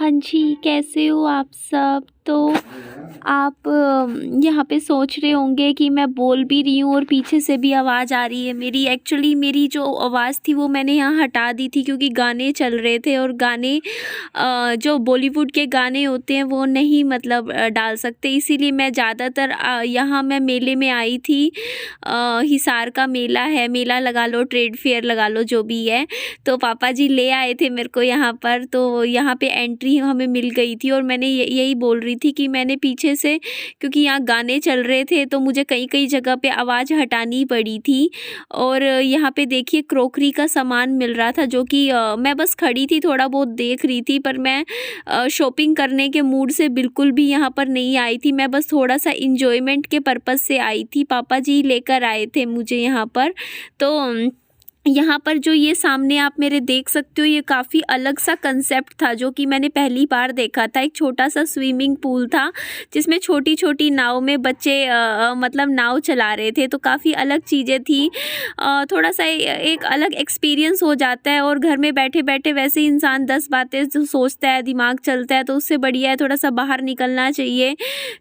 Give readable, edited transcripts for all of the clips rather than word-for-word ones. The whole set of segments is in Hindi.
हाँ जी, कैसे हो आप सब? तो आप यहाँ पे सोच रहे होंगे कि मैं बोल भी रही हूँ और पीछे से भी आवाज़ आ रही है मेरी। एक्चुअली मेरी जो आवाज़ थी वो मैंने यहाँ हटा दी थी क्योंकि गाने चल रहे थे और गाने जो बॉलीवुड के गाने होते हैं वो नहीं मतलब डाल सकते, इसीलिए मैं ज़्यादातर यहाँ मैं मेले में आई थी। हिसार का मेला है, मेला लगा लो, ट्रेड फेयर लगा लो, जो भी है। तो पापा जी ले आए थे मेरे को यहाँ पर, तो यहाँ पे एंट्री हमें मिल गई थी और मैंने यही बोल रही थी कि मैंने पीछे से, क्योंकि यहाँ गाने चल रहे थे तो मुझे कई कई जगह पे आवाज़ हटानी पड़ी थी। और यहाँ पे देखिए क्रोकरी का सामान मिल रहा था, जो कि मैं बस खड़ी थी, थोड़ा बहुत देख रही थी, पर मैं शॉपिंग करने के मूड से बिल्कुल भी यहाँ पर नहीं आई थी। मैं बस थोड़ा सा इंजॉयमेंट के पर्पज़ से आई थी, पापा जी लेकर आए थे मुझे यहाँ पर। तो यहाँ पर जो ये सामने आप मेरे देख सकते हो, ये काफ़ी अलग सा कंसेप्ट था जो कि मैंने पहली बार देखा था। एक छोटा सा स्विमिंग पूल था जिसमें छोटी छोटी नाव में बच्चे मतलब नाव चला रहे थे, तो काफ़ी अलग चीज़ें थी। थोड़ा सा एक अलग एक्सपीरियंस हो जाता है, और घर में बैठे बैठे वैसे ही इंसान 10 बातें जो सोचता है, दिमाग चलता है, तो उससे बढ़िया है थोड़ा सा बाहर निकलना चाहिए,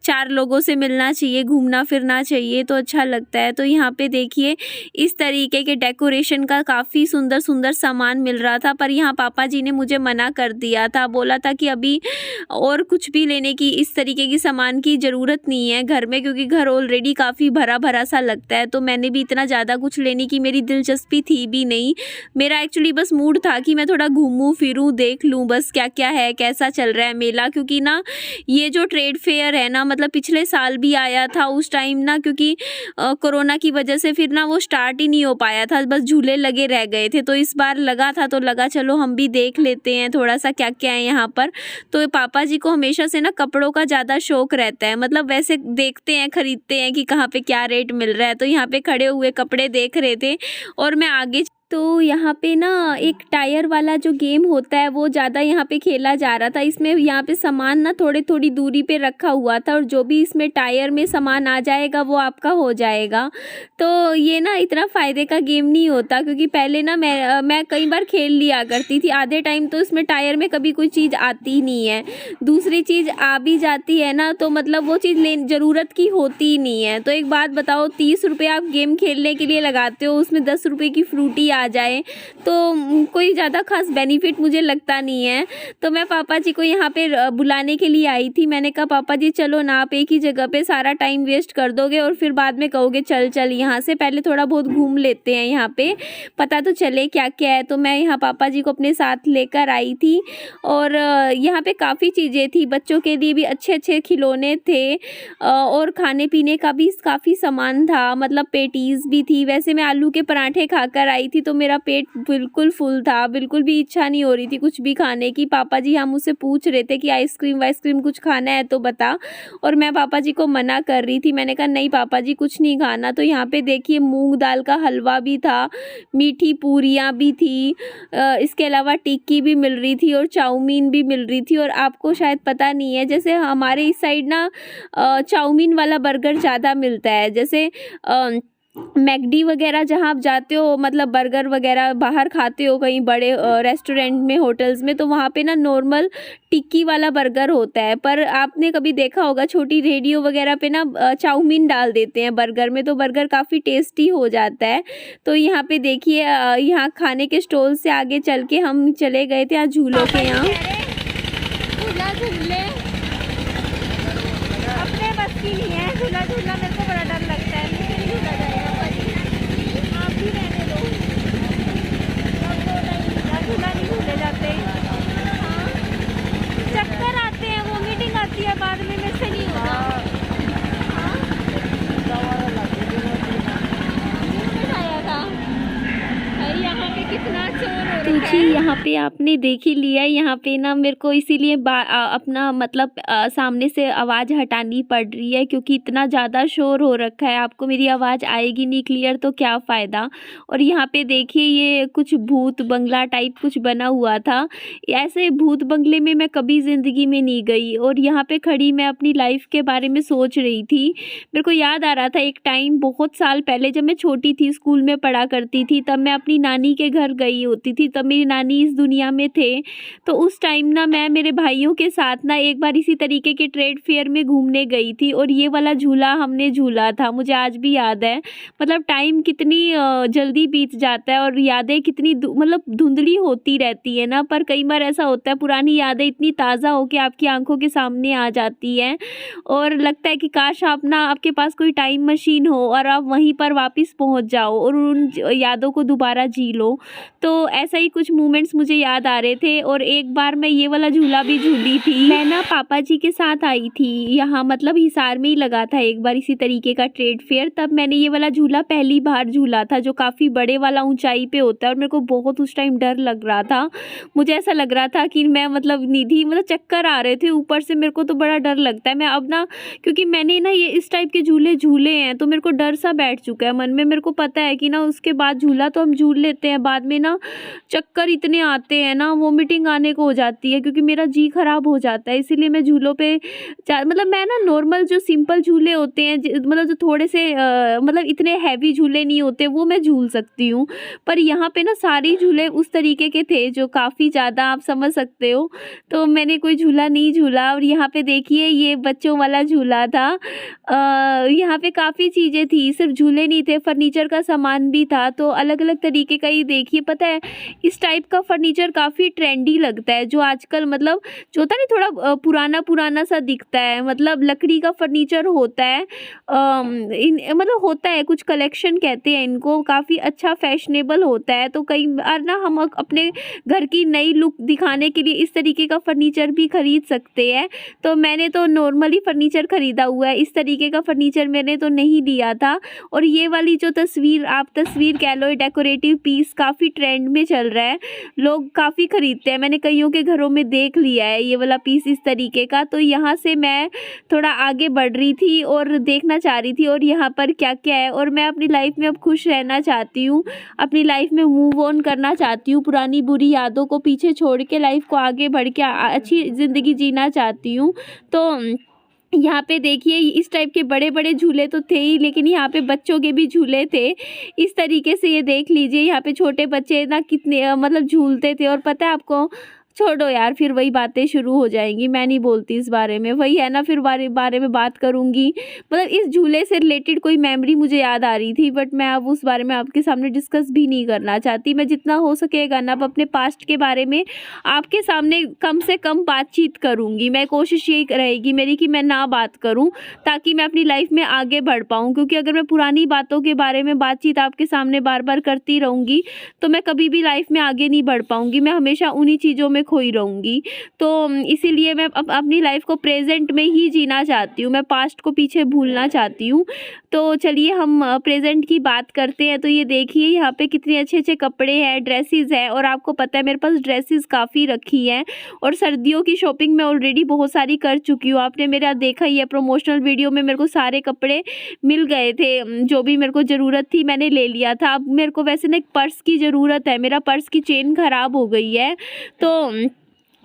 4 लोगों से मिलना चाहिए, घूमना फिरना चाहिए, तो अच्छा लगता है। तो यहाँ पे देखिए इस तरीके के डेकोरेशन का काफ़ी सुंदर सुंदर सामान मिल रहा था, पर यहाँ पापा जी ने मुझे मना कर दिया था, बोला था कि अभी और कुछ भी लेने की, इस तरीके की सामान की ज़रूरत नहीं है घर में, क्योंकि घर ऑलरेडी काफ़ी भरा भरा सा लगता है। तो मैंने भी इतना ज़्यादा कुछ लेने की मेरी दिलचस्पी थी भी नहीं। मेरा एक्चुअली बस मूड था कि मैं थोड़ा घूमूं फिरूं, देख लूं बस क्या क्या है, कैसा चल रहा है मेला। क्योंकि ना ये जो ट्रेड फेयर है ना, मतलब पिछले साल भी आया था उस टाइम ना, क्योंकि कोरोना की वजह से फिर ना वो स्टार्ट ही नहीं हो पाया था, बस झूले लगे रह गए थे। तो इस बार लगा था, तो लगा चलो हम भी देख लेते हैं थोड़ा सा क्या क्या है यहाँ पर। तो पापा जी को हमेशा से ना कपड़ों का ज़्यादा शौक रहता है, मतलब वैसे देखते हैं, खरीदते हैं कि कहाँ पे क्या रेट मिल रहा है। तो यहाँ पे खड़े हुए कपड़े देख रहे थे और मैं आगे, तो यहाँ पे ना एक टायर वाला जो गेम होता है वो ज़्यादा यहाँ पे खेला जा रहा था। इसमें यहाँ पे सामान ना थोड़ी थोड़ी दूरी पे रखा हुआ था, और जो भी इसमें टायर में सामान आ जाएगा वो आपका हो जाएगा। तो ये ना इतना फ़ायदे का गेम नहीं होता, क्योंकि पहले ना मैं कई बार खेल लिया करती थी, आधे टाइम तो इसमें टायर में कभी कोई चीज़ आती ही नहीं है, दूसरी चीज़ आ भी जाती है ना, तो मतलब वो चीज़ ज़रूरत की होती ही नहीं है। तो एक बात बताओ, 30 रुपये आप गेम खेलने के लिए लगाते हो, उसमें 10 रुपये की फ्रूटी आ जाए, तो कोई ज़्यादा खास बेनिफिट मुझे लगता नहीं है। तो मैं पापा जी को यहाँ पे बुलाने के लिए आई थी। मैंने कहा पापा जी चलो ना, आप एक ही जगह पे सारा टाइम वेस्ट कर दोगे और फिर बाद में कहोगे चल चल यहाँ से, पहले थोड़ा बहुत घूम लेते हैं, यहाँ पे पता तो चले क्या क्या है। तो मैं यहाँ पापा जी को अपने साथ लेकर आई थी, और यहाँ पे काफ़ी चीज़ें थी, बच्चों के लिए भी अच्छे अच्छे खिलौने थे, और खाने पीने का भी काफ़ी सामान था, मतलब पेटीज़ भी थी। वैसे मैं आलू के पराठे खाकर आई थी, तो मेरा पेट बिल्कुल फुल था, बिल्कुल भी इच्छा नहीं हो रही थी कुछ भी खाने की। पापा जी हम मुझसे पूछ रहे थे कि आइसक्रीम वाइसक्रीम कुछ खाना है तो बता, और मैं पापा जी को मना कर रही थी। मैंने कहा नहीं पापा जी कुछ नहीं खाना। तो यहाँ पे देखिए मूंग दाल का हलवा भी था, मीठी पूरियाँ भी थी, इसके अलावा टिक्की भी मिल रही थी और चाउमीन भी मिल रही थी। और आपको शायद पता नहीं है, जैसे हमारे इस साइड ना चाउमीन वाला बर्गर ज़्यादा मिलता है, जैसे मैकडी वगैरह जहाँ आप जाते हो, मतलब बर्गर वगैरह बाहर खाते हो कहीं बड़े रेस्टोरेंट में, होटल्स में, तो वहाँ पे ना नॉर्मल टिक्की वाला बर्गर होता है, पर आपने कभी देखा होगा छोटी रेडियो वगैरह पे ना चाउमीन डाल देते हैं बर्गर में, तो बर्गर काफ़ी टेस्टी हो जाता है। तो यहाँ पे देखिए यहाँ खाने के स्टॉल से आगे चल के हम चले गए थे यहाँ झूलों के यहाँ। झूला झूले अपने बस की नहीं है, झूला झूलना मेरे को बड़ा डर लगता है, मुझे नहीं झूला जाएगा भाई, आप भी रहने दो, झूला नहीं झूले जाते। हाँ चक्कर आते हैं, वोमिटिंग आती है बाद में, मेरे से नहीं होता। हाँ आया था भाई, यहाँ पे कितना शोर हो रहा है। यहाँ पे आपने देख ही लिया, यहाँ पे ना मेरे को इसीलिए अपना मतलब सामने से आवाज़ हटानी पड़ रही है, क्योंकि इतना ज़्यादा शोर हो रखा है। आपको मेरी आवाज़ आएगी नहीं क्लियर तो क्या फ़ायदा। और यहाँ पे देखिए ये कुछ भूत बंगला टाइप कुछ बना हुआ था, ऐसे भूत बंगले में मैं कभी ज़िंदगी में नहीं गई। और यहाँ पे खड़ी मैं अपनी लाइफ के बारे में सोच रही थी, मेरे को याद आ रहा था एक टाइम बहुत साल पहले जब मैं छोटी थी, स्कूल में पढ़ा करती थी, तब मैं अपनी नानी के घर गई होती थी। तब मेरी नानी नहीं इस दुनिया में थे। तो उस टाइम ना मैं मेरे भाइयों के साथ ना एक बार इसी तरीके के ट्रेड फेयर में घूमने गई थी और ये वाला झूला हमने झूला था, मुझे आज भी याद है। मतलब टाइम कितनी जल्दी बीत जाता है और यादें कितनी मतलब धुंधली होती रहती है ना, पर कई बार ऐसा होता है पुरानी यादें इतनी ताज़ा होकर आपकी आंखों के सामने आ जाती हैं और लगता है कि काश आप ना आपके पास कोई टाइम मशीन हो और आप वहीं पर वापस पहुंच जाओ और उन यादों को दोबारा जी लो। तो ऐसा ही कुछ मोमेंट्स मुझे याद आ रहे थे। और एक बार मैं ये वाला झूला भी झूली थी। मैं ना पापा जी के साथ आई थी यहाँ, मतलब हिसार में ही लगा था एक बार इसी तरीके का ट्रेड फेयर, तब मैंने ये वाला झूला पहली बार झूला था जो काफ़ी बड़े वाला ऊंचाई पे होता है और मेरे को बहुत उस टाइम डर लग रहा था। मुझे ऐसा लग रहा था कि मैं मतलब निधि मतलब चक्कर आ रहे थे ऊपर से, मेरे को तो बड़ा डर लगता है। मैं अब ना क्योंकि मैंने ना ये इस टाइप के झूले झूले हैं तो मेरे को डर सा बैठ चुका है मन में। मेरे को पता है कि ना उसके बाद झूला तो हम झूल लेते हैं, बाद में ना चक्कर इतने आते हैं ना, वोमिटिंग आने को हो जाती है क्योंकि मेरा जी खराब हो जाता है। इसीलिए मैं झूलों पे मतलब मैं ना नॉर्मल जो सिंपल झूले होते हैं मतलब जो थोड़े से मतलब इतने हैवी झूले नहीं होते वो मैं झूल सकती हूँ, पर यहाँ पे ना सारे झूले उस तरीके के थे जो काफ़ी ज़्यादा आप समझ सकते हो। तो मैंने कोई झूला नहीं झूला। और यहाँ पे देखिए ये बच्चों वाला झूला था। यहाँ पे काफ़ी चीज़ें थी, सिर्फ झूले नहीं थे, फर्नीचर का सामान भी था। तो अलग अलग तरीके का ही देखिए, पता है इस टाइप का फर्नीचर काफ़ी ट्रेंडी लगता है जो आजकल मतलब जो होता नहीं थोड़ा पुराना पुराना सा दिखता है, मतलब लकड़ी का फर्नीचर होता है। मतलब होता है कुछ कलेक्शन कहते हैं इनको, काफ़ी अच्छा फैशनेबल होता है। तो कई बार ना हम अपने घर की नई लुक दिखाने के लिए इस तरीके का फर्नीचर भी खरीद सकते हैं। तो मैंने तो नॉर्मली फर्नीचर खरीदा हुआ है, इस तरीके का फर्नीचर मैंने तो नहीं लिया था। और ये वाली जो तस्वीर आप तस्वीर कह लो, डेकोरेटिव पीस काफ़ी ट्रेंड में चल रहा है, लोग काफ़ी खरीदते हैं। मैंने कईयों के घरों में देख लिया है ये वाला पीस इस तरीके का। तो यहाँ से मैं थोड़ा आगे बढ़ रही थी और देखना चाह रही थी और यहाँ पर क्या क्या है। और मैं अपनी लाइफ में अब खुश रहना चाहती हूँ, अपनी लाइफ में मूव ऑन करना चाहती हूँ, पुरानी बुरी यादों को पीछे छोड़ के लाइफ को आगे बढ़ के अच्छी ज़िंदगी जीना चाहती हूँ। तो यहाँ पे देखिए इस टाइप के बड़े बड़े झूले तो थे ही, लेकिन यहाँ पे बच्चों के भी झूले थे इस तरीके से। ये देख लीजिए यहाँ पे छोटे बच्चे ना कितने मतलब झूलते थे। और पता है आपको, छोड़ो यार फिर वही बातें शुरू हो जाएंगी, मैं नहीं बोलती इस बारे में, वही है ना फिर बारे में बात करूँगी। मतलब इस झूले से रिलेटेड कोई मेमोरी मुझे याद आ रही थी, बट मैं अब उस बारे में आपके सामने डिस्कस भी नहीं करना चाहती। मैं जितना हो सकेगा ना अब अपने पास्ट के बारे में आपके सामने कम से कम बातचीत करूँगी। मैं कोशिश यही रहेगी मेरी कि मैं ना बात करूँ ताकि मैं अपनी लाइफ में आगे बढ़ पाऊँ, क्योंकि अगर मैं पुरानी बातों के बारे में बातचीत आपके सामने बार बार करती रहूँगी तो मैं कभी भी लाइफ में आगे नहीं बढ़ पाऊँगी, मैं हमेशा उन्हीं चीज़ों में खोई रहूँगी। तो इसीलिए मैं अपनी लाइफ को प्रेजेंट में ही जीना चाहती हूँ, मैं पास्ट को पीछे भूलना चाहती हूँ। तो चलिए हम प्रेजेंट की बात करते हैं। तो ये देखिए यहाँ पे कितने अच्छे अच्छे कपड़े हैं, ड्रेसेस हैं। और आपको पता है मेरे पास ड्रेसेस काफ़ी रखी हैं और सर्दियों की शॉपिंग मैं ऑलरेडी बहुत सारी कर चुकी हूँ। आपने मेरा देखा ही है प्रमोशनल वीडियो में, मेरे को सारे कपड़े मिल गए थे, जो भी मेरे को ज़रूरत थी मैंने ले लिया था। अब मेरे को वैसे ना एक पर्स की ज़रूरत है, मेरा पर्स की चेन ख़राब हो गई है। तो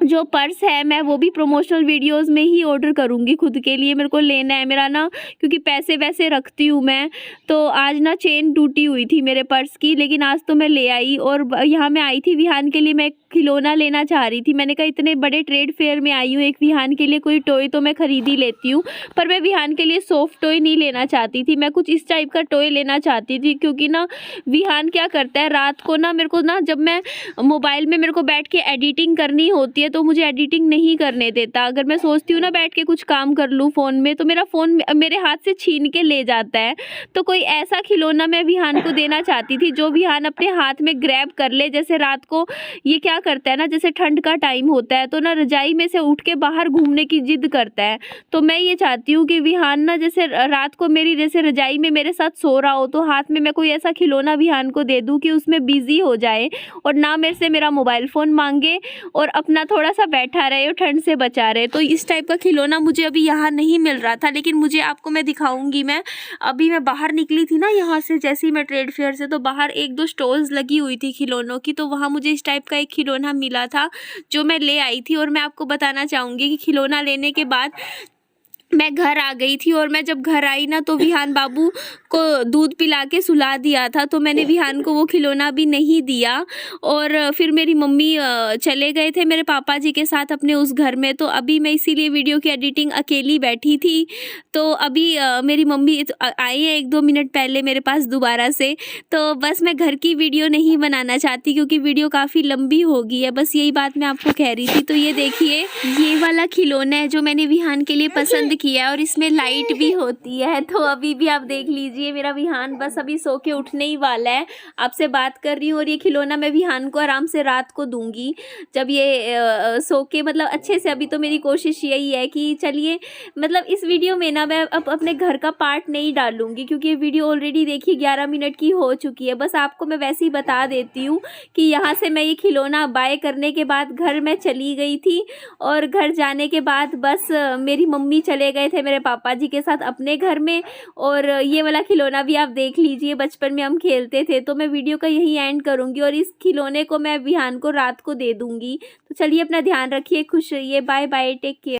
जो पर्स है मैं वो भी प्रमोशनल वीडियोस में ही ऑर्डर करूँगी खुद के लिए, मेरे को लेना है मेरा ना, क्योंकि पैसे वैसे रखती हूँ मैं। तो आज ना चेन टूटी हुई थी मेरे पर्स की, लेकिन आज तो मैं ले आई। और यहाँ मैं आई थी विहान के लिए, मैं एक खिलौना लेना चाह रही थी। मैंने कहा इतने बड़े ट्रेड फेयर में आई हूँ, एक विहान के लिए कोई टॉय तो मैं खरीद ही लेती हूँ, पर मैं विहान के लिए सॉफ्ट टॉय नहीं लेना चाहती थी, मैं कुछ इस टाइप का टॉय लेना चाहती थी। क्योंकि ना विहान क्या करता है रात को ना, मेरे को ना जब मैं मोबाइल में मेरे को बैठ के एडिटिंग करनी होती है तो मुझे एडिटिंग नहीं करने देता। अगर मैं सोचती हूँ ना बैठ के कुछ काम कर लूँ फ़ोन में, तो मेरा फ़ोन मेरे हाथ से छीन के ले जाता है। तो कोई ऐसा खिलौना मैं विहान को देना चाहती थी जो विहान अपने हाथ में ग्रैब कर ले। जैसे रात को ये क्या करता है ना, जैसे ठंड का टाइम होता है तो ना रजाई में से उठ के बाहर घूमने की जिद करता है। तो मैं ये चाहती हूँ कि विहान ना जैसे रात को मेरी जैसे रजाई में मेरे साथ सो रहा हो, तो हाथ में मैं कोई ऐसा खिलौना विहान को दे दूँ कि उसमें बिजी हो जाए और ना मेरे से मेरा मोबाइल फ़ोन मांगे और अपना थोड़ा सा बैठा रहे और ठंड से बचा रहे। तो इस टाइप का खिलौना मुझे अभी यहाँ नहीं मिल रहा था, लेकिन मुझे आपको मैं दिखाऊंगी। मैं अभी मैं बाहर निकली थी ना यहाँ से, जैसे ही मैं ट्रेड फेयर से, तो बाहर एक दो स्टॉल्स लगी हुई थी खिलौनों की, तो वहाँ मुझे इस टाइप का एक खिलौना मिला था जो मैं ले आई थी। और मैं आपको बताना चाहूँगी कि खिलौना लेने के बाद मैं घर आ गई थी और मैं जब घर आई ना तो विहान बाबू को दूध पिला के सुला दिया था, तो मैंने विहान को वो खिलौना भी नहीं दिया। और फिर मेरी मम्मी चले गए थे मेरे पापा जी के साथ अपने उस घर में, तो अभी मैं इसीलिए वीडियो की एडिटिंग अकेली बैठी थी। तो अभी मेरी मम्मी आई है 1-2 मिनट पहले मेरे पास दोबारा से। तो बस मैं घर की वीडियो नहीं बनाना चाहती क्योंकि वीडियो काफ़ी लंबी हो गई है, बस यही बात मैं आपको कह रही थी। तो ये देखिए, ये वाला खिलौना है जो मैंने विहान के लिए पसंद किया है और इसमें लाइट भी होती है। तो अभी भी आप देख लीजिए, मेरा विहान बस अभी सो के उठने ही वाला है। आपसे बात कर रही हूँ और ये खिलौना मैं विहान को आराम से रात को दूंगी जब ये सो के, मतलब अच्छे से। अभी तो मेरी कोशिश यही है कि चलिए, मतलब इस वीडियो में ना मैं अब अपने घर का पार्ट नहीं डालूंगी क्योंकि ये वीडियो ऑलरेडी देखिए 11 मिनट की हो चुकी है। बस आपको मैं वैसे ही बता देती हूँ कि यहाँ से मैं ये खिलौना बाय करने के बाद घर में चली गई थी और घर जाने के बाद बस मेरी मम्मी चले गए थे मेरे पापा जी के साथ अपने घर में। और ये वाला खिलौना भी आप देख लीजिए, बचपन में हम खेलते थे। तो मैं वीडियो का यही एंड करूँगी और इस खिलौने को मैं विहान को रात को दे दूँगी। तो चलिए, अपना ध्यान रखिए, खुश रहिए, बाय बाय, टेक केयर।